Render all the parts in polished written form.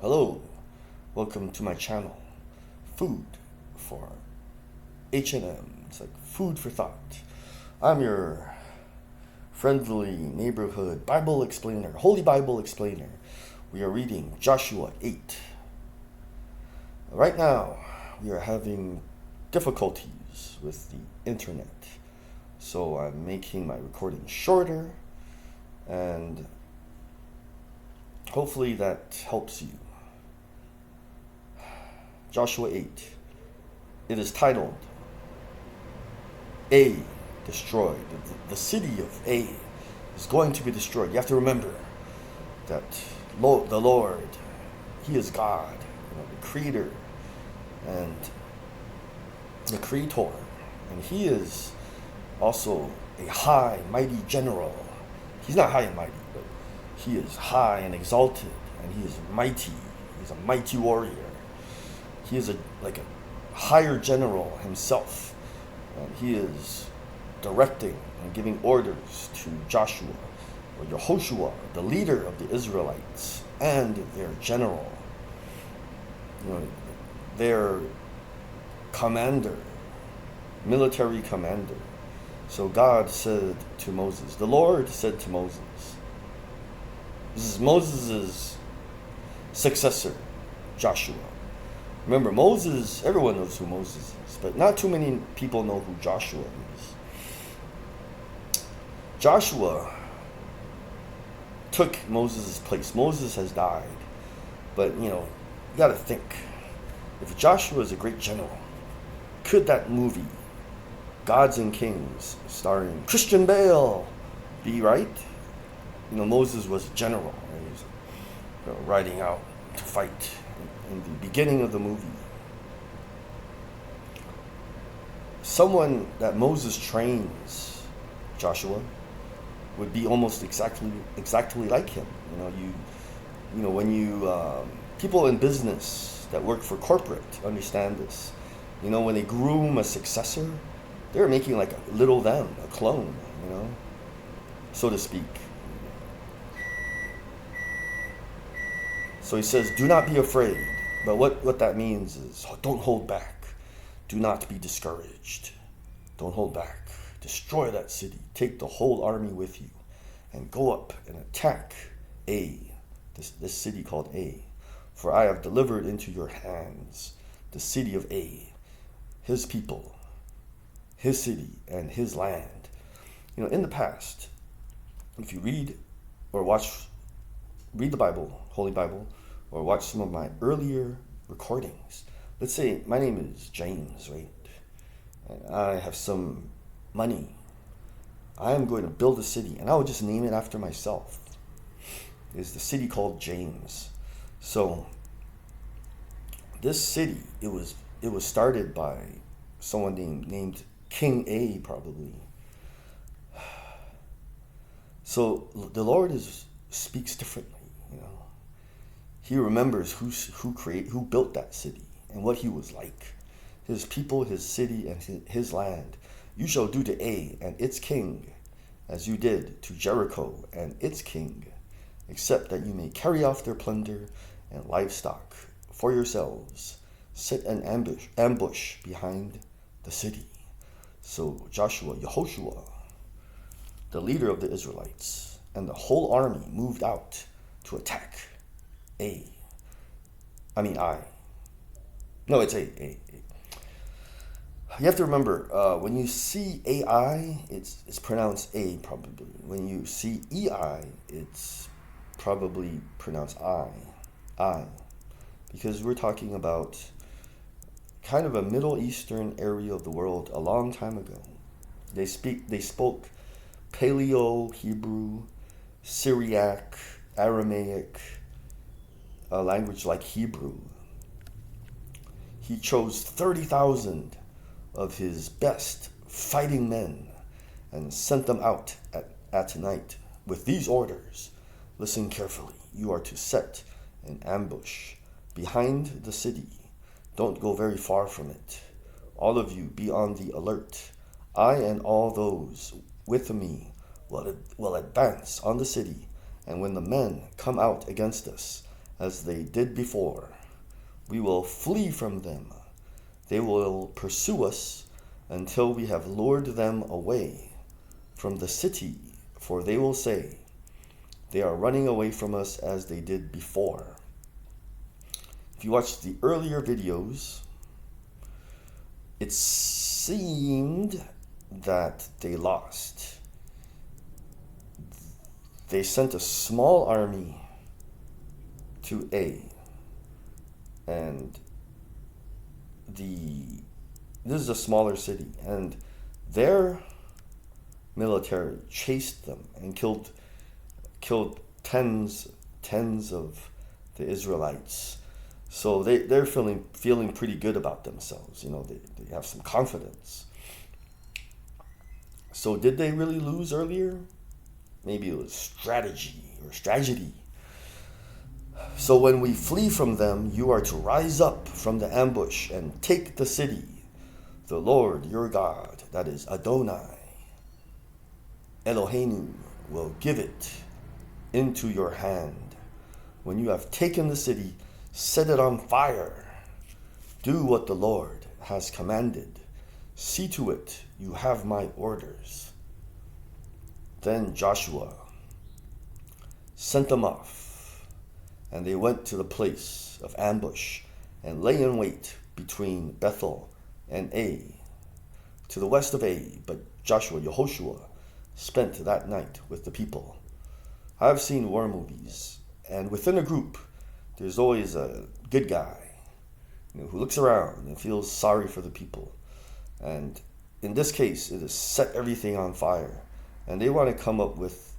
Hello, welcome to my channel, Food for HNM. It's like food for thought. I'm your friendly neighborhood Bible explainer, Holy Bible explainer. We are reading Joshua 8. Right now, we are having difficulties with the internet. So I'm making my recording shorter, and hopefully that helps you. Joshua 8. It is titled, A Destroyed. The city of A is going to be destroyed. You have to remember that the Lord, He is God, the Creator and the Creator. And He is also a high, mighty general. He's not high and mighty, but He is high and exalted, and He is mighty. He's a mighty warrior. He is like a higher general himself, and he is directing and giving orders to Joshua, or Yehoshua, the leader of the Israelites, and their general, their commander, military commander. So God said to Moses, the Lord said to Moses, this is Moses' successor, Joshua. Remember, Moses, everyone knows who Moses is, but not too many people know who Joshua is. Joshua took Moses' place. Moses has died, but you gotta think. If Joshua is a great general, could that movie, Gods and Kings, starring Christian Bale, be right? Moses was a general. He was riding out to fight in the beginning of the movie. Someone that Moses trains, Joshua, would be almost exactly like him. People in business that work for corporate understand this. When they groom a successor, they're making like a little them, a clone, so to speak. So he says, do not be afraid. But what that means is, don't hold back. Do not be discouraged. Don't hold back. Destroy that city. Take the whole army with you and go up and attack this city called A. For I have delivered into your hands the city of A, his people, his city, and his land. In the past, if you read the Bible, Holy Bible, or watch some of my earlier recordings. Let's say my name is James, right? And I have some money. I am going to build a city, and I will just name it after myself. It's the city called James. So this city, it was started by someone named King A, probably. So the Lord speaks differently. He remembers who built that city and what he was like. His people, his city, and his land. You shall do to A and its king as you did to Jericho and its king, except that you may carry off their plunder and livestock for yourselves. Set an ambush behind the city. So Joshua, Yehoshua, the leader of the Israelites, and the whole army moved out to attack I. No, it's A. You have to remember, when you see AI, it's pronounced A probably. When you see EI, it's probably pronounced I. Because we're talking about kind of a Middle Eastern area of the world a long time ago. They spoke Paleo Hebrew, Syriac, Aramaic, a language like Hebrew. He chose 30,000 of his best fighting men and sent them out at night with these orders. Listen carefully. You are to set an ambush behind the city. Don't go very far from it. All of you be on the alert. I and all those with me will advance on the city, and when the men come out against us, as they did before. We will flee from them. They will pursue us until we have lured them away from the city, for they will say, they are running away from us as they did before. If you watch the earlier videos, it seemed that they lost. They sent a small army to A, and this is a smaller city, and their military chased them and killed tens of the Israelites. So they're feeling pretty good about themselves. They have some confidence. So did they really lose earlier? Maybe it was strategy. So when we flee from them, you are to rise up from the ambush and take the city. The Lord your God, that is Adonai, Eloheinu, will give it into your hand. When you have taken the city, set it on fire. Do what the Lord has commanded. See to it you have my orders. Then Joshua sent them off, and they went to the place of ambush and lay in wait between Bethel and A, to the west of A. But Yehoshua, spent that night with the people. I've seen war movies, and within a group, there's always a good guy, who looks around and feels sorry for the people. And in this case, it has set everything on fire. And they want to come up with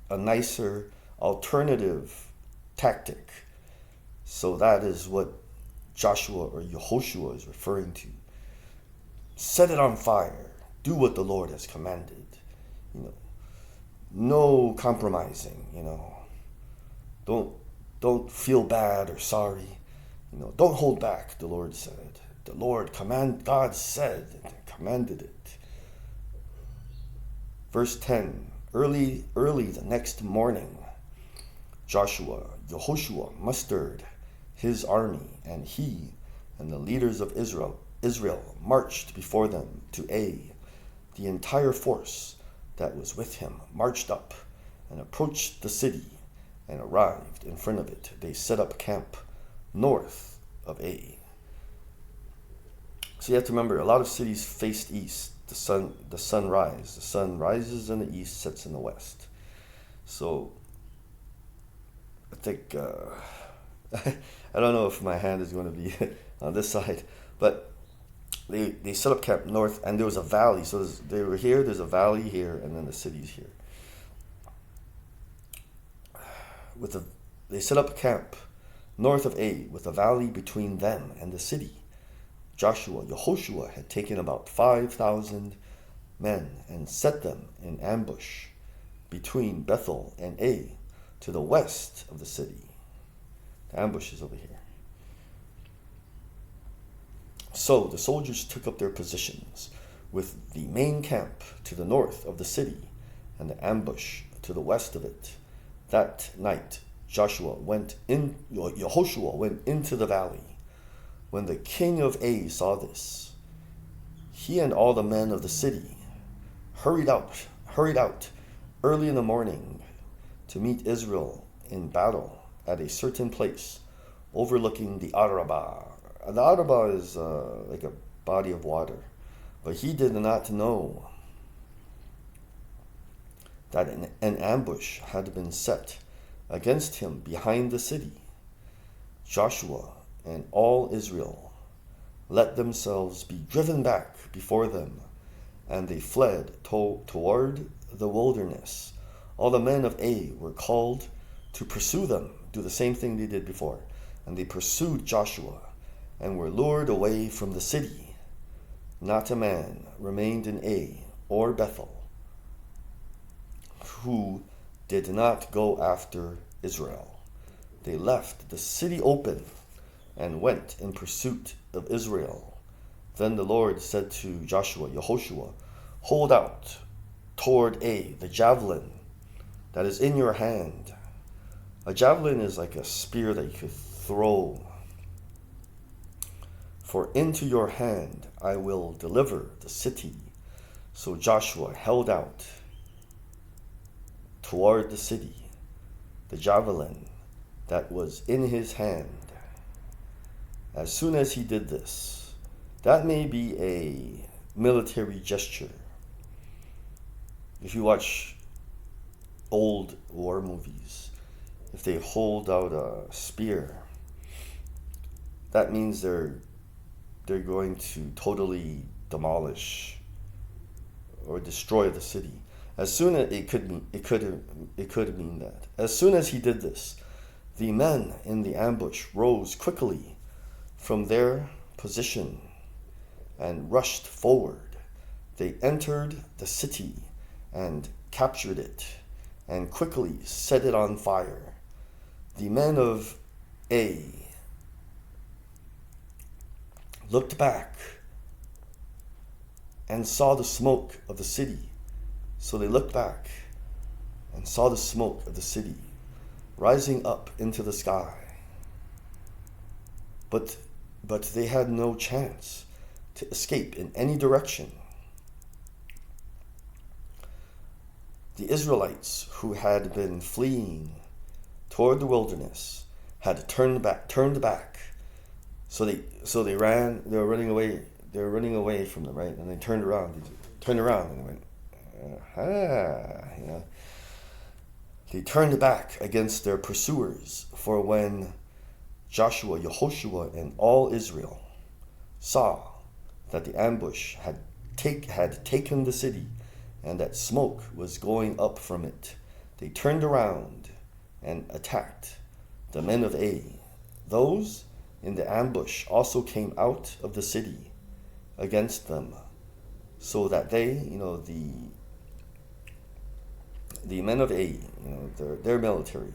a nicer alternative tactic. So that is what Joshua or Yehoshua is referring to. Set it on fire. Do what the Lord has commanded. No compromising. Don't feel bad or sorry. Don't hold back, the Lord said. God said and commanded it. Verse 10, early the next morning, Yehoshua mustered his army, and he and the leaders of Israel marched before them to A. The entire force that was with him marched up and approached the city and arrived in front of it. They set up camp north of A. So you have to remember, a lot of cities faced east. The sun rises in the east, sets in the west. So I think I don't know if my hand is going to be on this side, but they set up camp north, and there was a valley. So they were here, there's a valley here, and then the city's here. They set up camp north of A, with a valley between them and the city. Yehoshua had taken about 5,000 men and set them in ambush between Bethel and A, to the west of the city. The ambush is over here. So the soldiers took up their positions, with the main camp to the north of the city and the ambush to the west of it. That night Yehoshua went into the valley. When the king of A saw this, he and all the men of the city hurried out early in the morning to meet Israel in battle at a certain place overlooking the Arabah. The Arabah is like a body of water, but he did not know that an ambush had been set against him behind the city. Joshua and all Israel let themselves be driven back before them, and they fled toward the wilderness. All the men of A were called to pursue them, do the same thing they did before. And they pursued Joshua and were lured away from the city. Not a man remained in A or Bethel who did not go after Israel. They left the city open and went in pursuit of Israel. Then the Lord said to Yehoshua, hold out toward A the javelin that is in your hand. A javelin is like a spear that you could throw. For into your hand I will deliver the city. So Joshua held out toward the city the javelin that was in his hand. As soon as he did this, that may be a military gesture. If you watch old war movies, if they hold out a spear, that means they're going to totally demolish or destroy the city. As soon as it could mean that. As soon as he did this, the men in the ambush rose quickly from their position and rushed forward. They entered the city and captured it and quickly set it on fire. The men of A looked back and saw the smoke of the city. So they looked back and saw the smoke of the city rising up into the sky. But they had no chance to escape in any direction. The Israelites who had been fleeing toward the wilderness had turned back. So they ran. They were running away from them, right? And they turned around and they went, They turned back against their pursuers. For when Joshua, Yehoshua, and all Israel saw that the ambush had taken the city and that smoke was going up from it, they turned around and attacked the men of A. Those in the ambush also came out of the city against them, so that they, the men of A, their military,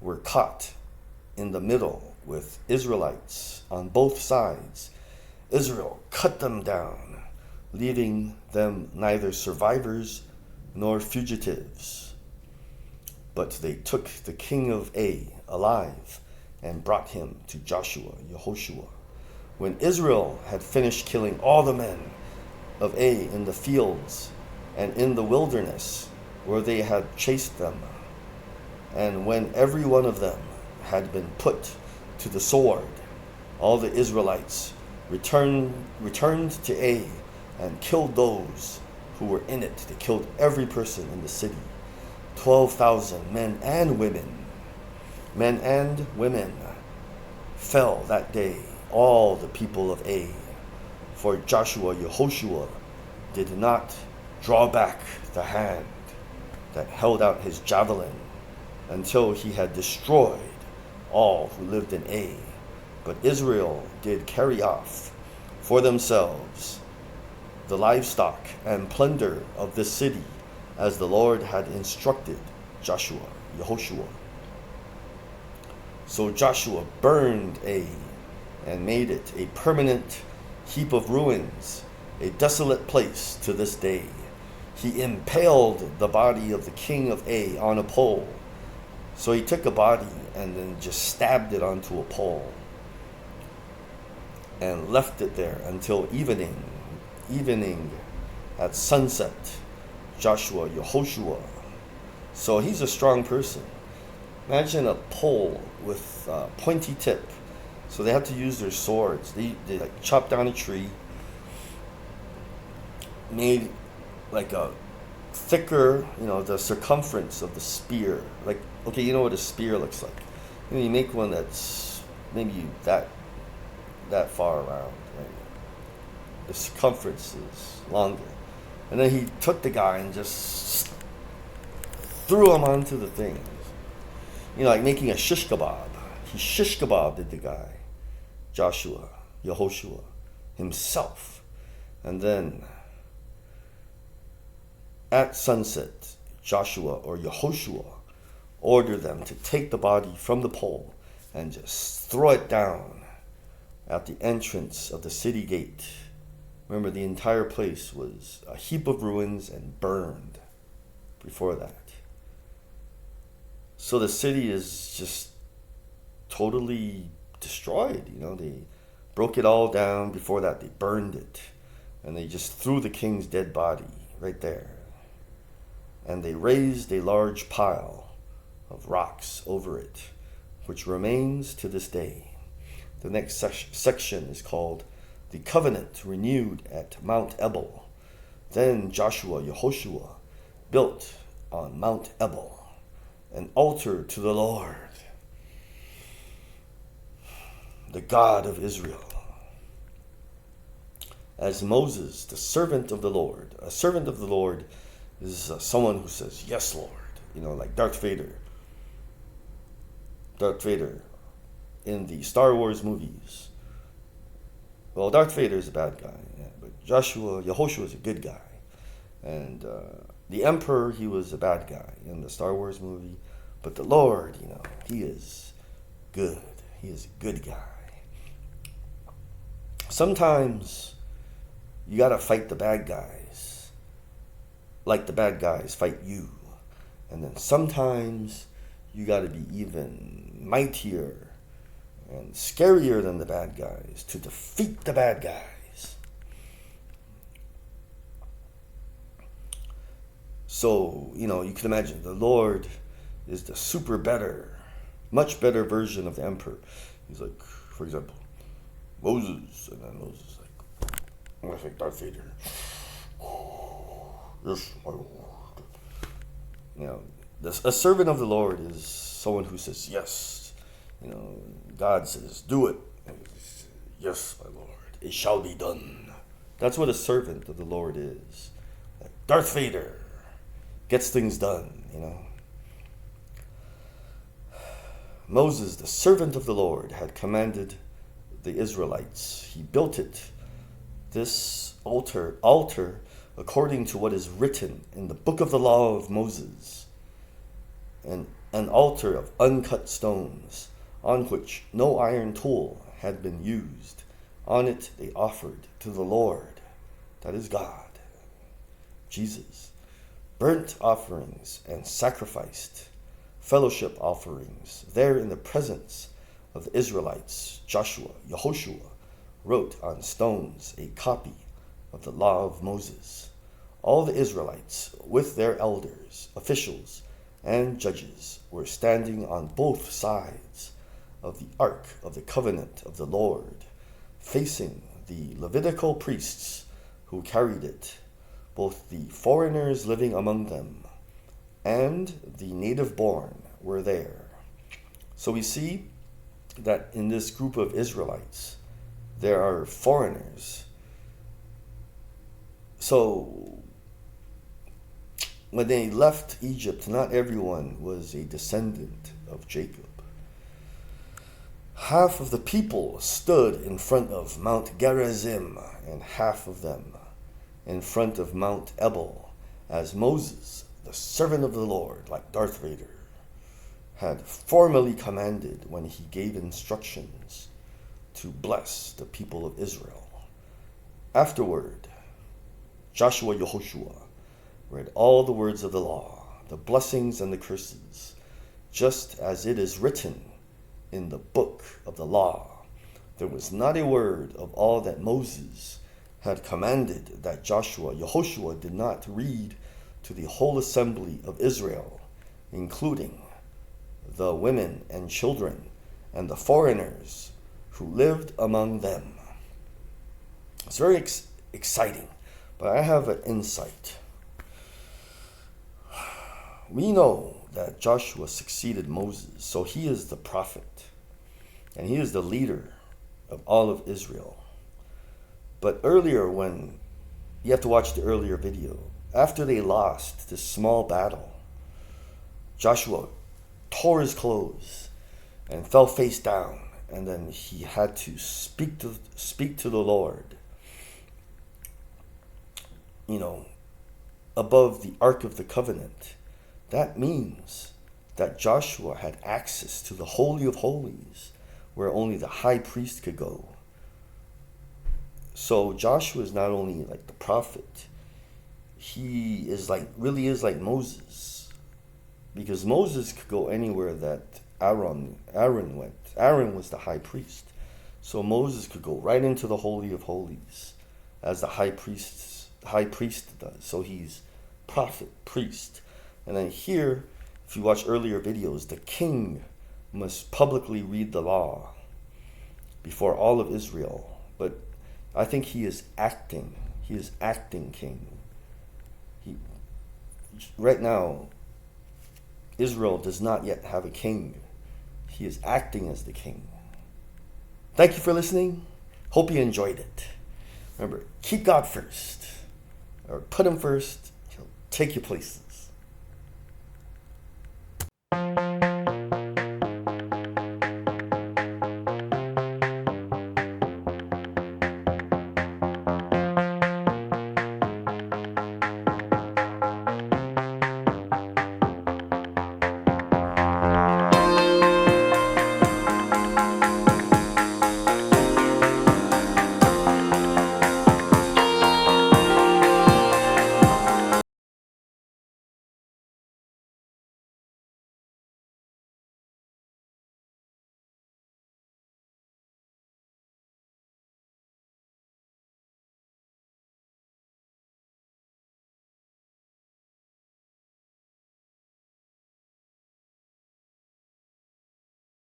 were caught in the middle with Israelites on both sides. Israel cut them down, leaving them neither survivors nor fugitives. But they took the king of A alive and brought him to Joshua, Yehoshua. When Israel had finished killing all the men of A in the fields and in the wilderness where they had chased them, and when every one of them had been put to the sword, all the Israelites returned to A and killed those who were in it. They killed every person in the city, 12,000 men and women. Men and women fell that day, all the people of A. For Joshua, Yehoshua, did not draw back the hand that held out his javelin until he had destroyed all who lived in A. But Israel did carry off for themselves the livestock and plunder of the city, as the Lord had instructed Joshua, Yehoshua. So Joshua burned A and made it a permanent heap of ruins, a desolate place to this day. He impaled the body of the king of A on a pole. So he took a body and then just stabbed it onto a pole and left it there until evening. Evening at sunset, Joshua, Yehoshua. So he's a strong person. Imagine a pole with a pointy tip. So they had to use their swords. They like chopped down a tree, made like a thicker, the circumference of the spear. Like, okay, you know what a spear looks like. You make one that's maybe that far around. Right? The circumference is longer. And then he took the guy and just threw him onto the thing. Like making a shish kebab. He shish kebabbed the guy, Joshua, Yehoshua, himself. And then at sunset, Joshua or Yehoshua ordered them to take the body from the pole and just throw it down at the entrance of the city gate. Remember, the entire place was a heap of ruins and burned before that. So the city is just totally destroyed. They broke it all down. Before that, they burned it. And they just threw the king's dead body right there. And they raised a large pile of rocks over it, which remains to this day. The next section is called the covenant renewed at Mount Ebal. Then Joshua, Yehoshua, built on Mount Ebal an altar to the Lord, the God of Israel. As Moses, the servant of the Lord. A servant of the Lord is someone who says, yes, Lord. Like Darth Vader. Darth Vader in the Star Wars movies. Well, Darth Vader is a bad guy, but Yehoshua is a good guy. And the Emperor, he was a bad guy in the Star Wars movie. But the Lord, he is good. He is a good guy. Sometimes you gotta fight the bad guys like the bad guys fight you. And then sometimes you gotta be even mightier and scarier than the bad guys to defeat the bad guys. So, you can imagine the Lord is the super better, much better version of the Emperor. He's like, for example, Moses, and then Moses is like, I'm gonna say Darth Vader. Yes, my Lord. A servant of the Lord is someone who says yes. God says, do it. Yes, my Lord, it shall be done. That's what a servant of the Lord is. Like Darth Vader gets things done. Moses, the servant of the Lord, had commanded the Israelites. He built it, this altar, according to what is written in the book of the law of Moses, and an altar of uncut stones, on which no iron tool had been used. On it they offered to the Lord, that is God, Jesus, burnt offerings and sacrificed fellowship offerings. There in the presence of the Israelites, Yehoshua wrote on stones a copy of the law of Moses. All the Israelites, with their elders, officials, and judges, were standing on both sides of the ark of the covenant of the Lord, facing the Levitical priests who carried it, both the foreigners living among them and the native born were there. So we see that in this group of Israelites, there are foreigners. So when they left Egypt, not everyone was a descendant of Jacob. Half of the people stood in front of Mount Gerizim, and half of them in front of Mount Ebal, as Moses, the servant of the Lord, like Darth Vader, had formally commanded when he gave instructions to bless the people of Israel. Afterward, Joshua Yehoshua read all the words of the law, the blessings and the curses, just as it is written in the book of the law. There was not a word of all that Moses had commanded that Yehoshua did not read to the whole assembly of Israel, including the women and children and the foreigners who lived among them. It's very exciting, but I have an insight. We know that Joshua succeeded Moses, so he is the prophet, and he is the leader of all of Israel. But earlier, you have to watch the earlier video, after they lost this small battle, Joshua tore his clothes and fell face down, and then he had to speak to the Lord, above the Ark of the Covenant. That means that Joshua had access to the Holy of Holies, where only the high priest could go. So Joshua is not only like the prophet, he is really is like Moses. because Moses could go anywhere that Aaron went. Aaron was the high priest. So Moses could go right into the Holy of Holies as the high priest does. So he's prophet, priest. And then here, if you watch earlier videos, the king must publicly read the law before all of Israel. But I think he is acting. He is acting king. Right now, Israel does not yet have a king. He is acting as the king. Thank you for listening. Hope you enjoyed it. Remember, keep God first, or put him first. He'll take you places.